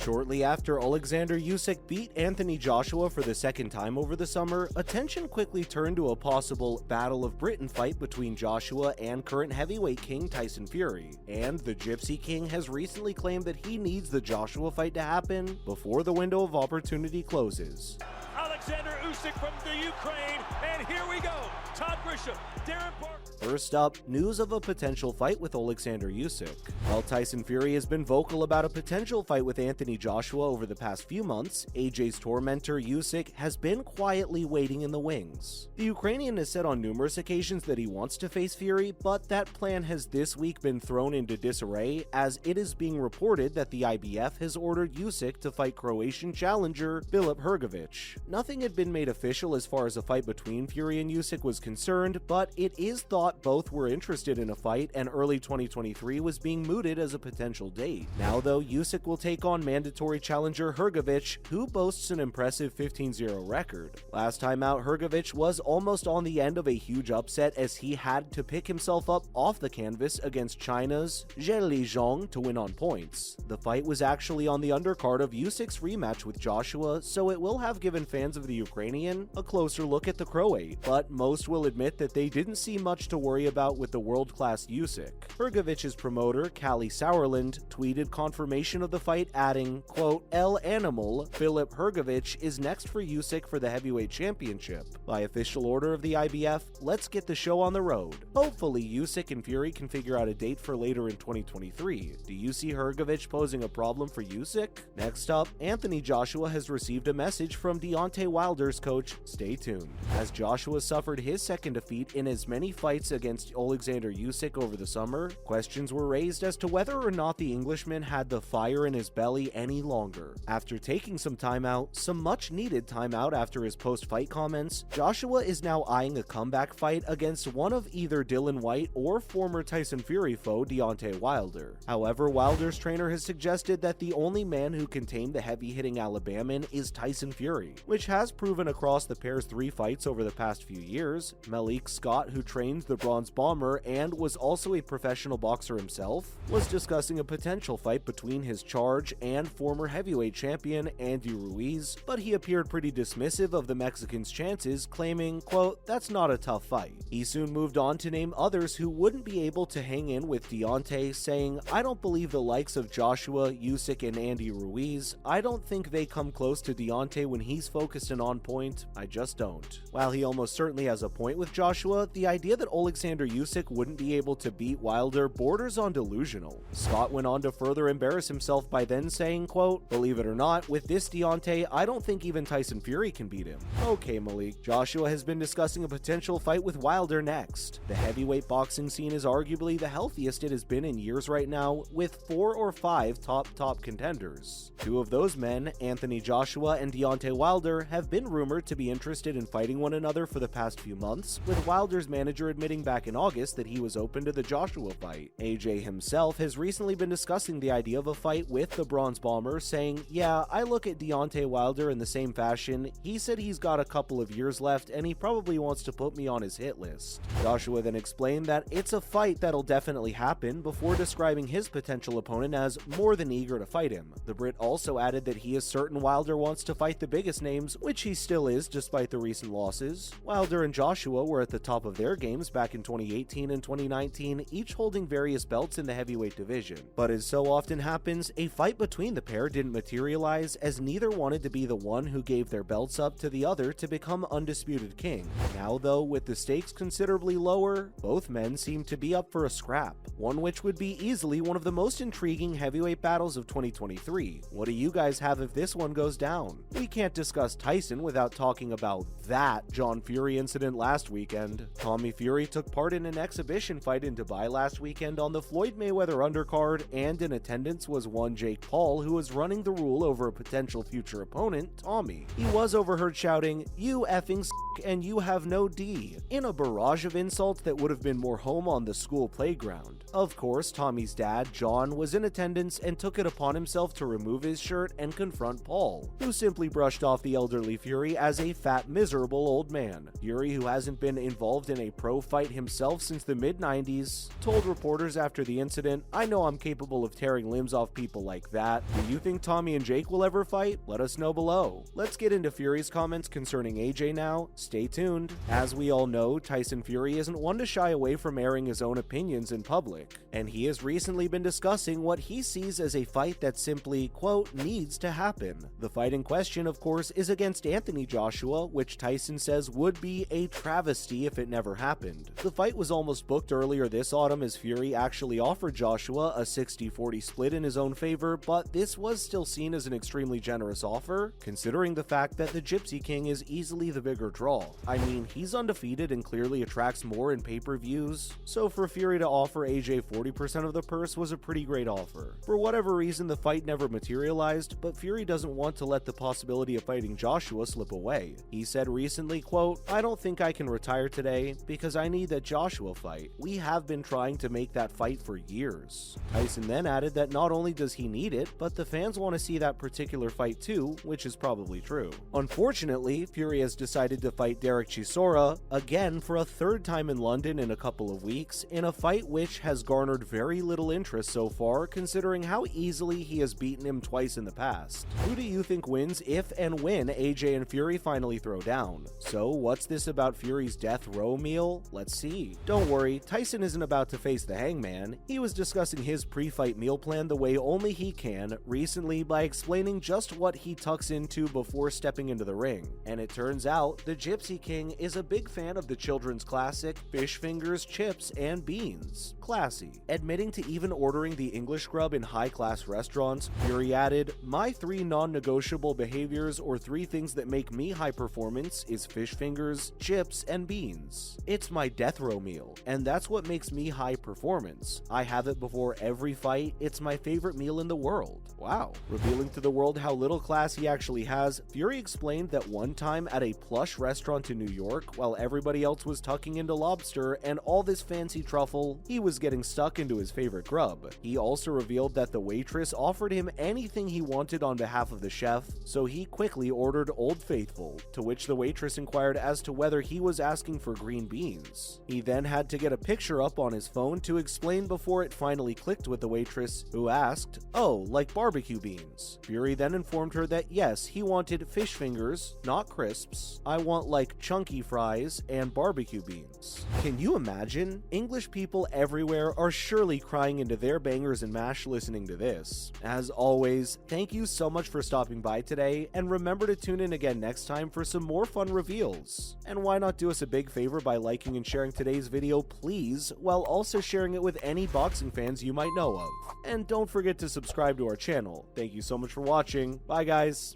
Shortly after Alexander Usyk beat Anthony Joshua for the second time over the summer, attention quickly turned to a possible Battle of Britain fight between Joshua and current heavyweight king Tyson Fury. And the Gypsy King has recently claimed that he needs the Joshua fight to happen before the window of opportunity closes. Alexander Usyk from the Ukraine, and here we go. Todd Grisham, Darren Park. First up, news of a potential fight with Alexander Usyk. While Tyson Fury has been vocal about a potential fight with Anthony Joshua over the past few months, AJ's tormentor Usyk has been quietly waiting in the wings. The Ukrainian has said on numerous occasions that he wants to face Fury, but that plan has this week been thrown into disarray as it is being reported that the IBF has ordered Usyk to fight Croatian challenger Filip Hrgović. Nothing had been made official as far as a fight between Fury and Usyk was concerned, but it is thought both were interested in a fight, and early 2023 was being mooted as a potential date. Now though, Usyk will take on mandatory challenger Hrgović, who boasts an impressive 15-0 record. Last time out, Hrgović was almost on the end of a huge upset as he had to pick himself up off the canvas against China's Zheli Zhang to win on points. The fight was actually on the undercard of Usyk's rematch with Joshua, so it will have given fans of the Ukrainian a closer look at the Croat, but most will admit that they didn't see much to worry about with the world-class Usyk. Hrgovic's promoter, Callie Sauerland, tweeted confirmation of the fight, adding, quote, "El Animal, Filip Hrgović is next for Usyk for the heavyweight championship. By official order of the IBF, let's get the show on the road." Hopefully, Usyk and Fury can figure out a date for later in 2023. Do you see Hrgović posing a problem for Usyk? Next up, Anthony Joshua has received a message from Deontay Wilder's coach. Stay tuned. As Joshua suffered his second defeat in as many fights against Alexander Usyk over the summer, questions were raised as to whether or not the Englishman had the fire in his belly any longer. After taking some time out, some much needed time out after his post-fight comments, Joshua is now eyeing a comeback fight against one of either Dylan White or former Tyson Fury foe Deontay Wilder. However, Wilder's trainer has suggested that the only man who can tame the heavy-hitting Alabamian is Tyson Fury, which has proven across the pair's 3 fights over the past few years. Malik Scott, who trains the Bronze Bomber and was also a professional boxer himself, was discussing a potential fight between his charge and former heavyweight champion Andy Ruiz, but he appeared pretty dismissive of the Mexican's chances, claiming, quote, "That's not a tough fight." He soon moved on to name others who wouldn't be able to hang in with Deontay, saying, "I don't believe the likes of Joshua, Usyk, and Andy Ruiz. I don't think they come close to Deontay when he's focused and on point. I just don't." While he almost certainly has a point with Joshua, the idea that Alexander Usyk wouldn't be able to beat Wilder borders on delusional. Scott went on to further embarrass himself by then saying, quote, "Believe it or not, with this Deontay, I don't think even Tyson Fury can beat him." Okay, Malik. Joshua has been discussing a potential fight with Wilder next. The heavyweight boxing scene is arguably the healthiest it has been in years right now, with 4 or 5 top contenders. 2 of those men, Anthony Joshua and Deontay Wilder, have been rumored to be interested in fighting one another for the past few months, with Wilder's manager admitting back in August that he was open to the Joshua fight. AJ himself has recently been discussing the idea of a fight with the Bronze Bomber, saying, "Yeah, I look at Deontay Wilder in the same fashion. He said he's got a couple of years left and he probably wants to put me on his hit list." Joshua then explained that it's a fight that'll definitely happen before describing his potential opponent as more than eager to fight him. The Brit also added that he is certain Wilder wants to fight the biggest names, which he still is despite the recent losses. Wilder and Joshua were at the top of their games back in 2018 and 2019, each holding various belts in the heavyweight division. But as so often happens, a fight between the pair didn't materialize as neither wanted to be the one who gave their belts up to the other to become undisputed king. Now though, with the stakes considerably lower, both men seem to be up for a scrap, one which would be easily one of the most intriguing heavyweight battles of 2023. What do you guys have if this one goes down? We can't discuss Tyson without talking about that John Fury incident last weekend. Tommy Fury took part in an exhibition fight in Dubai last weekend on the Floyd Mayweather undercard, and in attendance was one Jake Paul, who was running the rule over a potential future opponent, Tommy. He was overheard shouting, "You effing s*** and you have no D," in a barrage of insults that would have been more home on the school playground. Of course, Tommy's dad, John, was in attendance and took it upon himself to remove his shirt and confront Paul, who simply brushed off the elderly particularly Fury, as a fat, miserable old man. Fury, who hasn't been involved in a pro fight himself since the mid-90s, told reporters after the incident, "I know I'm capable of tearing limbs off people like that. Do you think Tommy and Jake will ever fight? Let us know below." Let's get into Fury's comments concerning AJ now. Stay tuned. As we all know, Tyson Fury isn't one to shy away from airing his own opinions in public, and he has recently been discussing what he sees as a fight that simply, quote, needs to happen. The fight in question, of course, is against Anthony Joshua, which Tyson says would be a travesty if it never happened. The fight was almost booked earlier this autumn, as Fury actually offered Joshua a 60-40 split in his own favor, but this was still seen as an extremely generous offer, considering the fact that the Gypsy King is easily the bigger draw. I mean, he's undefeated and clearly attracts more in pay-per-views, so for Fury to offer AJ 40% of the purse was a pretty great offer. For whatever reason, the fight never materialized, but Fury doesn't want to let the possibility of fighting Joshua slip away. He said recently, quote, "I don't think I can retire today because I need that Joshua fight. We have been trying to make that fight for years." Tyson then added that not only does he need it, but the fans want to see that particular fight too, which is probably true. Unfortunately, Fury has decided to fight Derek Chisora again for a third time in London in a couple of weeks, in a fight which has garnered very little interest so far, considering how easily he has beaten him twice in the past. Who do you think wins if and when AJ and Fury finally throw down? So what's this about Fury's death row meal? Let's see. Don't worry, Tyson isn't about to face the Hangman. He was discussing his pre-fight meal plan the way only he can recently by explaining just what he tucks into before stepping into the ring. And it turns out the Gypsy King is a big fan of the children's classic fish fingers, chips, and beans. Classy. Admitting to even ordering the English grub in high-class restaurants, Fury added, "My 3 non-negotiable behaviors, or 3 things that make me high performance, is fish fingers, chips, and beans. It's my death row meal, and that's what makes me high performance. I have it before every fight. It's my favorite meal in the world." Wow. Revealing to the world how little class he actually has, Fury explained that one time at a plush restaurant in New York, while everybody else was tucking into lobster and all this fancy truffle, he was getting stuck into his favorite grub. He also revealed that the waitress offered him anything he wanted on behalf of the chef, so he quickly ordered Old Faithful, to which the waitress inquired as to whether he was asking for green beans. He then had to get a picture up on his phone to explain before it finally clicked with the waitress, who asked, "Oh, like barbecue beans?" Fury then informed her that yes, he wanted fish fingers, not crisps. "I want like chunky fries and barbecue beans." Can you imagine? English people everywhere are surely crying into their bangers and mash listening to this. As always, thank you so much for stopping by today, and remember to tune in again next time for some more fun reveals. And why not do us a big favor by liking and sharing today's video, please, while also sharing it with any boxing fans you might know of. And don't forget to subscribe to our channel. Thank you so much for watching. Bye guys.